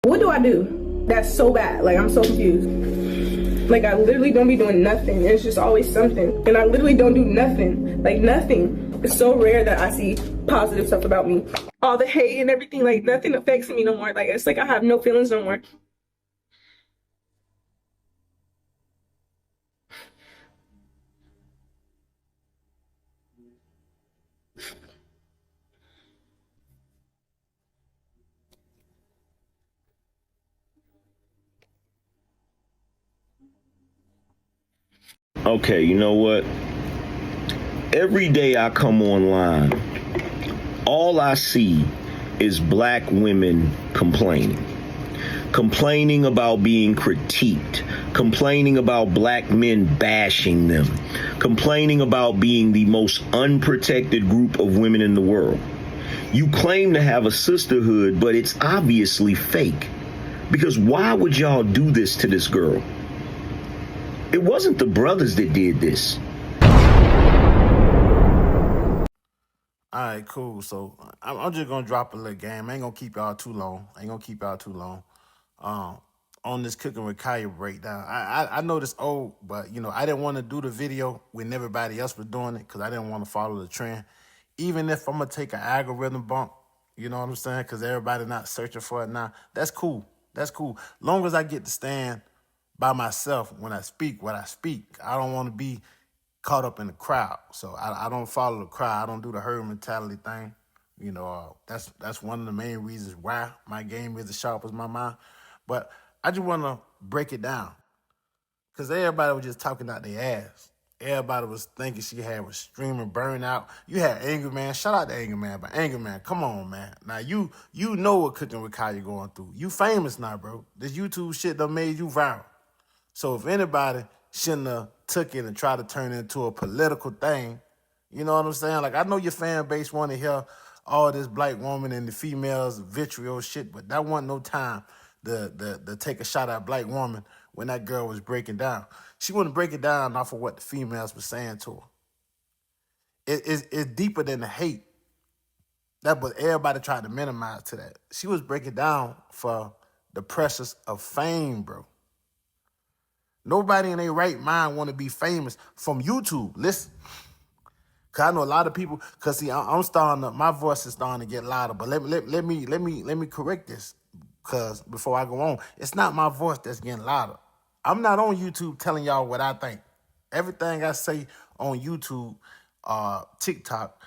What do I do? That's so bad. Like, I'm so confused. Like, I literally don't be doing nothing. It's just always something. And I literally don't do nothing. Like, nothing. It's so rare that I see positive stuff about me. All the hate and everything, like, nothing affects me no more. Like, it's like I have no feelings no more. Okay, you know what? Every day I come online, all I see is black women complaining about being critiqued, complaining about black men bashing them, complaining about being the most unprotected group of women in the world. You claim to have a sisterhood, but it's obviously fake. Because why would y'all do this to this girl? It wasn't the brothers that did this. All right, cool. So I'm just gonna drop a little game. I ain't gonna keep y'all too long. On this cooking with Kaya breakdown. I know this old, but you know, I didn't want to do the video when everybody else was doing it because I didn't want to follow the trend. Even if I'm gonna take an algorithm bump, you know what I'm saying? Because everybody not searching for it now. That's cool. That's cool. Long as I get to stand by myself when I speak what I speak. I don't want to be caught up in the crowd. So I don't follow the crowd. I don't do the herd mentality thing. You know, that's one of the main reasons why my game is as sharp as my mind. But I just want to break it down. Because everybody was just talking out their ass. Everybody was thinking she was streaming burnout. You had Anger Man. Shout out to Anger Man. But Anger Man, come on, man. Now, you know what Cooking with Kaya going through. You famous now, bro. This YouTube shit done made you viral. So if anybody shouldn't have took it and tried to turn it into a political thing, you know what I'm saying? Like, I know your fan base want to hear all this black woman and the females vitriol shit, but that wasn't no time to take a shot at black woman when that girl was breaking down. She wouldn't break it down off of what the females were saying to her. It's deeper than the hate. That, but everybody tried to minimize to that. She was breaking down for the pressures of fame, bro. Nobody in their right mind want to be famous from YouTube. Listen, cause I know a lot of people. Cause see, I'm starting to, my voice is starting to get louder. But let me correct this. Cause before I go on, it's not my voice that's getting louder. I'm not on YouTube telling y'all what I think. Everything I say on YouTube, TikTok,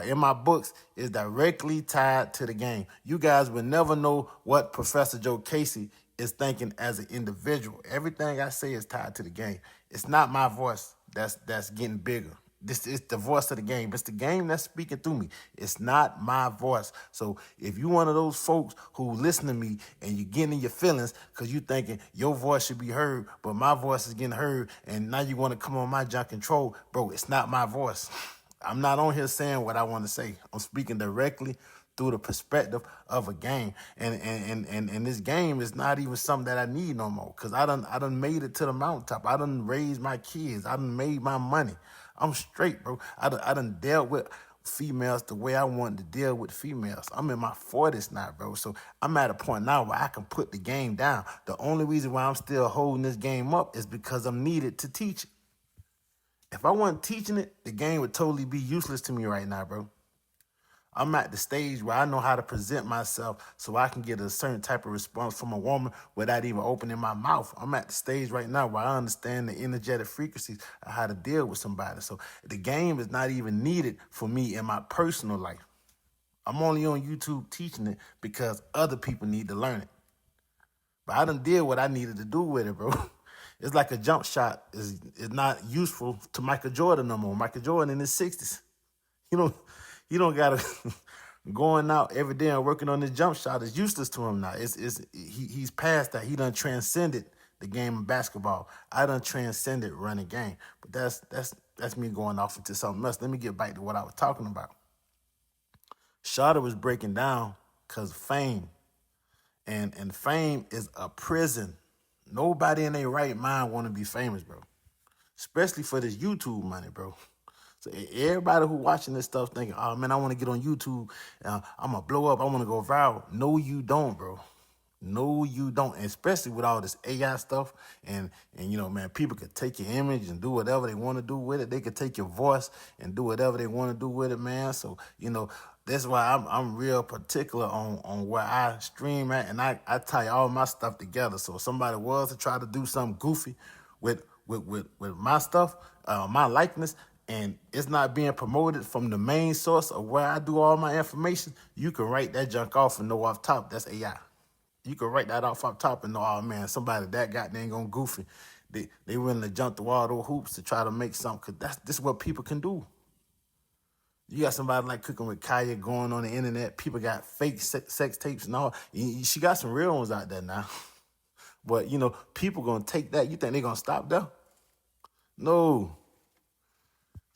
in my books is directly tied to the game. You guys will never know what Professor Jokasey is thinking as an individual. Everything I say is tied to the game. It's not my voice that's getting bigger. This is the voice of the game. It's the game that's speaking through me. It's not my voice. So if you one of those folks who listen to me and you're getting in your feelings because you thinking your voice should be heard, but my voice is getting heard, and now you want to come on my junk control, bro, it's not my voice. I'm not on here saying what I want to say. I'm speaking directly through the perspective of a game. And this game is not even something that I need no more. Cause I done made it to the mountaintop. I done raised my kids. I done made my money. I'm straight, bro. I done dealt with females the way I wanted to deal with females. I'm in my 40s now, bro. So I'm at a point now where I can put the game down. The only reason why I'm still holding this game up is because I'm needed to teach it. If I wasn't teaching it, the game would totally be useless to me right now, bro. I'm at the stage where I know how to present myself so I can get a certain type of response from a woman without even opening my mouth. I'm at the stage right now where I understand the energetic frequencies of how to deal with somebody. So the game is not even needed for me in my personal life. I'm only on YouTube teaching it because other people need to learn it. But I done did what I needed to do with it, bro. It's like a jump shot is not useful to Michael Jordan no more. Michael Jordan in his 60s. You don't gotta going out every day and working on this jump shot is useless to him now. He's past that. He done transcended the game of basketball. I done transcended running game. But that's me going off into something else. Let me get back to what I was talking about. Shada was breaking down because of fame. And fame is a prison. Nobody in their right mind want to be famous, bro. Especially for this YouTube money, bro. So everybody who watching this stuff thinking, oh, man, I want to get on YouTube. I'm going to blow up. I want to go viral. No, you don't, bro. No, you don't. And especially with all this AI stuff, and you know, man, people could take your image and do whatever they want to do with it. They could take your voice and do whatever they want to do with it, man. So, you know, that's why I'm real particular on where I stream at, and I tie all my stuff together. So if somebody was to try to do something goofy with my stuff, my likeness, and it's not being promoted from the main source of where I do all my information, you can write that junk off and know off top that's AI. You can write that off up top and know, oh man, somebody that goddamn gonna goofy. They willing to jump through all those hoops to try to make something, cause this is what people can do. You got somebody like Cooking with Kaya going on the internet. People got fake sex tapes and all. She got some real ones out there now. But you know, people gonna take that. You think they gonna stop there? No.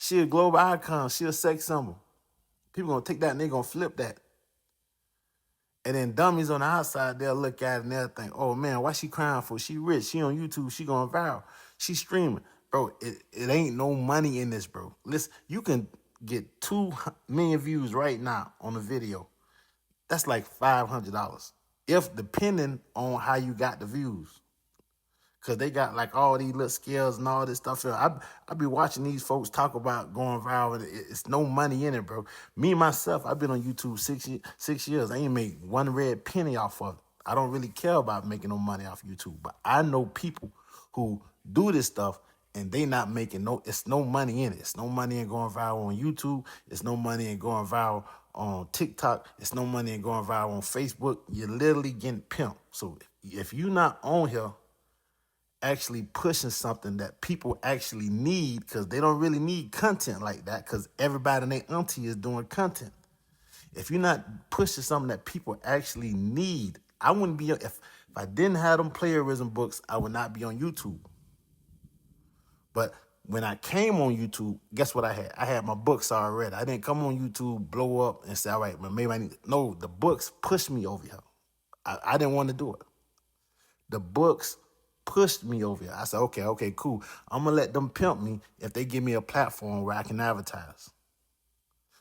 She a global icon. She a sex symbol. People gonna take that and they gonna flip that. And then dummies on the outside, they'll look at it and they'll think, oh man, why she crying for? She rich. She on YouTube. She going viral. She streaming. Bro, it ain't no money in this, bro. Listen, you can get 2 million views right now on a video. That's like $500. If depending on how you got the views. Cause they got like all these little skills and all this stuff. I be watching these folks talk about going viral. It's no money in it, bro. Me myself, I've been on YouTube 6 years. I ain't made one red penny off of it. I don't really care about making no money off YouTube, but I know people who do this stuff and they not making it's no money in it. It's no money in going viral on YouTube. It's no money in going viral on TikTok. It's no money in going viral on Facebook. You're literally getting pimped. So if you're not on here actually pushing something that people actually need, because they don't really need content like that, because everybody and their auntie is doing content. If you're not pushing something that people actually need, I wouldn't be, if I didn't have them Playerism books, I would not be on YouTube. But when I came on YouTube, guess what I had? I had my books already. I didn't come on YouTube, blow up, and say, all right, well, maybe I need, no, the books pushed me over here. I didn't want to do it. The books pushed me over here. I said, okay, cool. I'm going to let them pimp me if they give me a platform where I can advertise.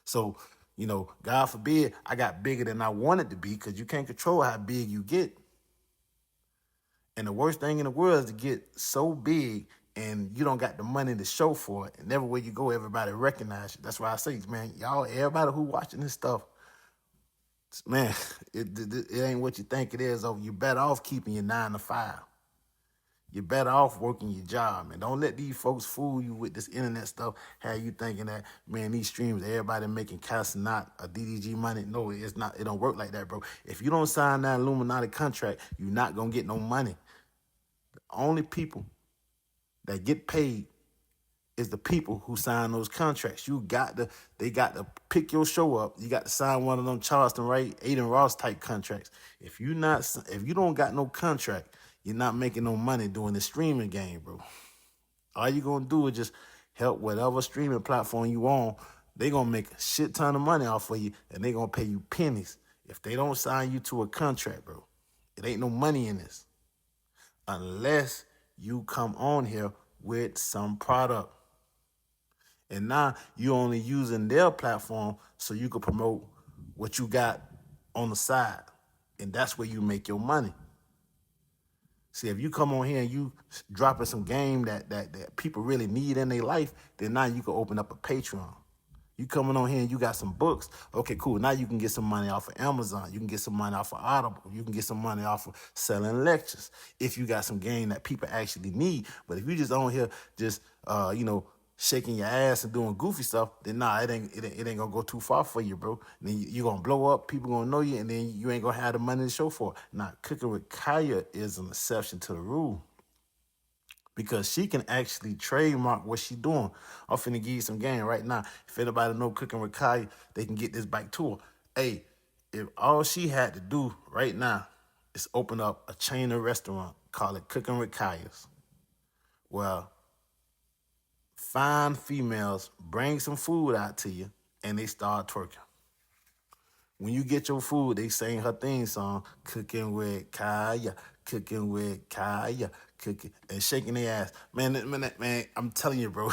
So, you know, God forbid I got bigger than I wanted to be, because you can't control how big you get. And the worst thing in the world is to get so big and you don't got the money to show for it. And everywhere you go, everybody recognize you. That's why I say, man, y'all, everybody who watching this stuff, man, it ain't what you think it is. You're better off keeping your 9 to 5. You're better off working your job, man. Don't let these folks fool you with this internet stuff. Have you thinking that, man, these streams, everybody making cash and not a DDG money. No, it's not. It don't work like that, bro. If you don't sign that Illuminati contract, you're not going to get no money. The only people that get paid is the people who sign those contracts. They got to pick your show up. You got to sign one of them Charleston Wright, Aiden Ross type contracts. If you don't got no contract, you're not making no money doing the streaming game, bro. All you're going to do is just help whatever streaming platform you on. They're going to make a shit ton of money off of you, and they're going to pay you pennies if they don't sign you to a contract, bro. It ain't no money in this unless you come on here with some product. And now you're only using their platform so you can promote what you got on the side. And that's where you make your money. See, if you come on here and you dropping some game that people really need in their life, then now you can open up a Patreon. You coming on here and you got some books. Okay, cool. Now you can get some money off of Amazon. You can get some money off of Audible. You can get some money off of selling lectures if you got some game that people actually need. But if you just on here just, shaking your ass and doing goofy stuff, then nah, it ain't gonna go too far for you, bro. And then you're gonna blow up, people gonna know you, and then you ain't gonna have the money to show for it. Now, Cooking with Kaya is an exception to the rule, because she can actually trademark what she doing. I'm finna give you some game right now. If anybody know Cooking with Kaya, they can get this back to her. Hey, if all she had to do right now is open up a chain of restaurant, call it Cooking with Kaya's. Well, fine females bring some food out to you and they start twerking. When you get your food, they sing her theme song, Cooking with Kaya, Cooking with Kaya, cooking, and shaking their ass. Man, I'm telling you, bro,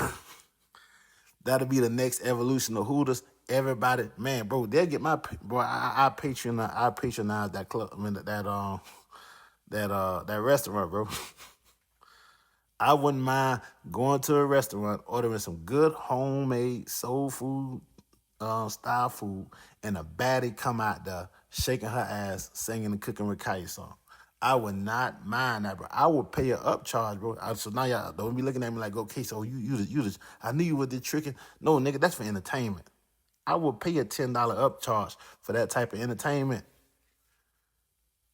that'll be the next evolution of Hooters. Everybody, man, bro, they'll get my, bro, I patronize that club, that restaurant, bro. I wouldn't mind going to a restaurant, ordering some good homemade soul food, style food, and a baddie come out there shaking her ass, singing and cooking Rakaya song. I would not mind that, bro. I would pay an upcharge, bro. So now y'all don't be looking at me like, okay, so you just, I knew you were the tricking. No, nigga, that's for entertainment. I would pay a $10 upcharge for that type of entertainment.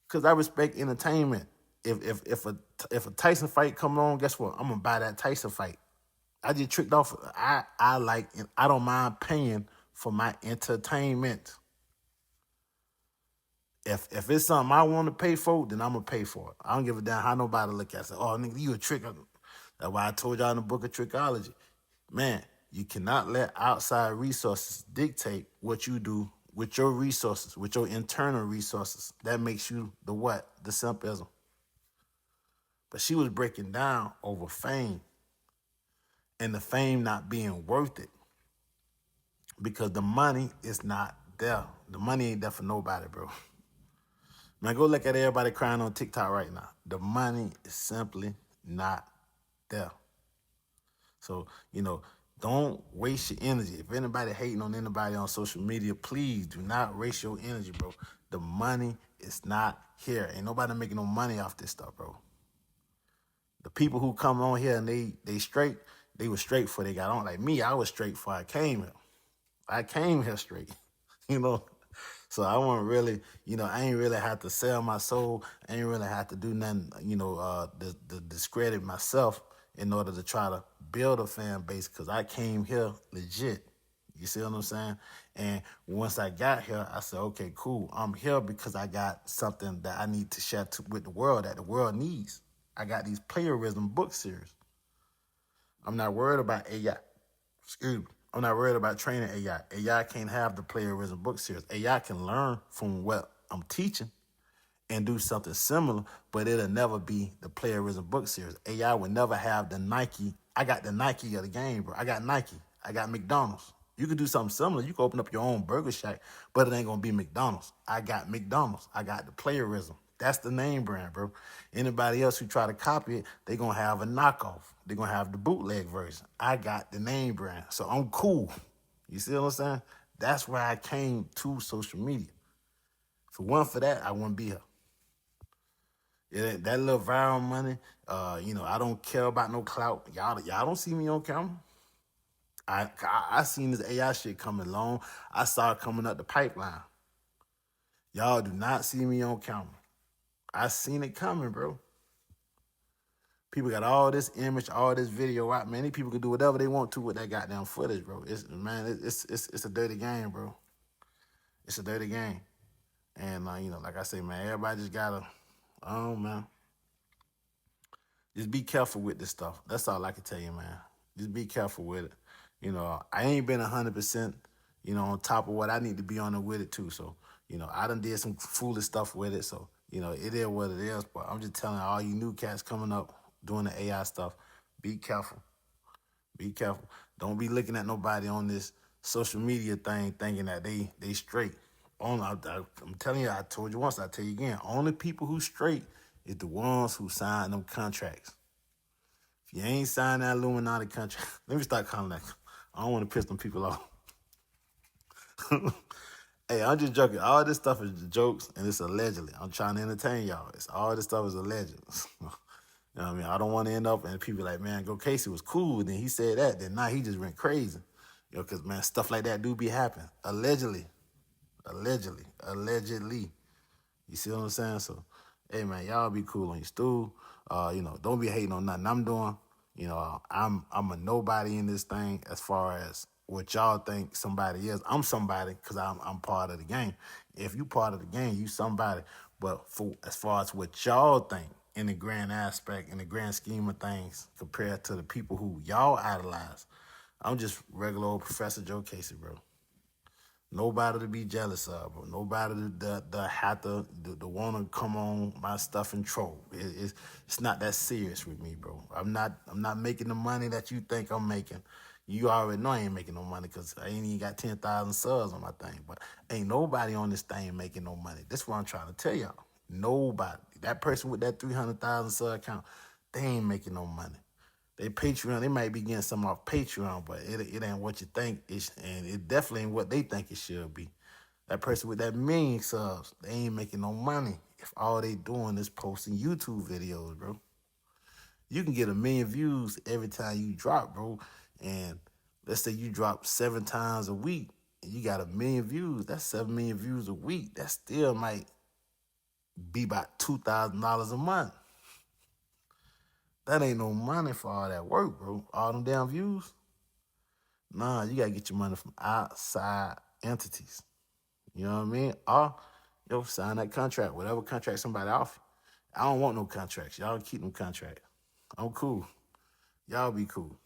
Cause I respect entertainment. If a Tyson fight come on, guess what? I'm gonna buy that Tyson fight. I just tricked off. I like, and I don't mind paying for my entertainment. If it's something I want to pay for, then I'm gonna pay for it. I don't give a damn how nobody look at it. Say, oh, nigga, you a tricker. That's why I told y'all in the book of Trickology. Man, you cannot let outside resources dictate what you do with your resources, with your internal resources. That makes you the what? The simpism. But she was breaking down over fame and the fame not being worth it because the money is not there. The money ain't there for nobody, bro. Now go look at everybody crying on TikTok right now. The money is simply not there. So, don't waste your energy. If anybody hating on anybody on social media, please do not waste your energy, bro. The money is not here. Ain't nobody making no money off this stuff, bro. The people who come on here and they straight, they were straight before they got on. Like me, I was straight before I came here. I came here straight, So I wasn't really, I ain't really have to sell my soul. I ain't really have to do nothing, to discredit myself in order to try to build a fan base because I came here legit. You see what I'm saying? And once I got here, I said, okay, cool. I'm here because I got something that I need to share with the world that the world needs. I got these Playerism book series. I'm not worried about AI. Excuse me. I'm not worried about training AI. AI can't have the Playerism book series. AI can learn from what I'm teaching and do something similar, but it'll never be the Playerism book series. AI will never have the Nike. I got the Nike of the game, bro. I got Nike. I got McDonald's. You can do something similar. You can open up your own burger shack, but it ain't going to be McDonald's. I got McDonald's. I got the Playerism. That's the name brand, bro. Anybody else who try to copy it, they're going to have a knockoff. They're going to have the bootleg version. I got the name brand, so I'm cool. You see what I'm saying? That's why I came to social media. If it wasn't for that, I wouldn't be here. Yeah, that little viral money, I don't care about no clout. Y'all don't see me on camera. I seen this AI shit coming along. I saw it coming up the pipeline. Y'all do not see me on camera. I seen it coming, bro. People got all this image, all this video out. Man, these people can do whatever they want to with that goddamn footage, bro. It's a dirty game, bro. It's a dirty game. And like I say, man, everybody just gotta, man. Just be careful with this stuff. That's all I can tell you, man. Just be careful with it. I ain't been 100%, on top of what I need to be on it with it too. So, I done did some foolish stuff with it. So, it is what it is. But I'm just telling all you new cats coming up doing the AI stuff, be careful. Be careful. Don't be looking at nobody on this social media thing thinking that they straight. I'm telling you, I told you once, I tell you again, only people who straight is the ones who sign them contracts. If you ain't signed that Illuminati contract, let me start calling that. I don't want to piss them people off. Hey, I'm just joking. All this stuff is jokes and it's allegedly. I'm trying to entertain y'all. All this stuff is alleged. You know what I mean? I don't want to end up and people like, man, Jokasey was cool. And then he said that. Then now he just went crazy. Because, man, stuff like that do be happening. Allegedly. You see what I'm saying? So, hey, man, y'all be cool on your stool. Don't be hating on nothing I'm doing. I'm a nobody in this thing as far as what y'all think somebody is. I'm somebody because I'm part of the game. If you part of the game, you somebody. But as far as what y'all think in the grand aspect, in the grand scheme of things, compared to the people who y'all idolize, I'm just regular old Professor Jokasey, bro. Nobody to be jealous of, bro. Nobody to have to want to come on my stuff and troll. It's not that serious with me, bro. I'm not making the money that you think I'm making. You already know I ain't making no money because I ain't even got 10,000 subs on my thing. But ain't nobody on this thing making no money. That's what I'm trying to tell y'all. Nobody. That person with that 300,000 sub account, they ain't making no money. They Patreon, they might be getting some off Patreon, but it ain't what you think and it definitely ain't what they think it should be. That person with that million subs, they ain't making no money if all they doing is posting YouTube videos, bro. You can get 1 million views every time you drop, bro. And let's say you drop 7 times a week and you got 1 million views. That's 7 million views a week. That still might be about $2,000 a month. That ain't no money for all that work, bro. All them damn views. Nah, you gotta get your money from outside entities. You know what I mean? Or, sign that contract, whatever contract somebody offer. I don't want no contracts. Y'all keep them contracts. I'm cool. Y'all be cool.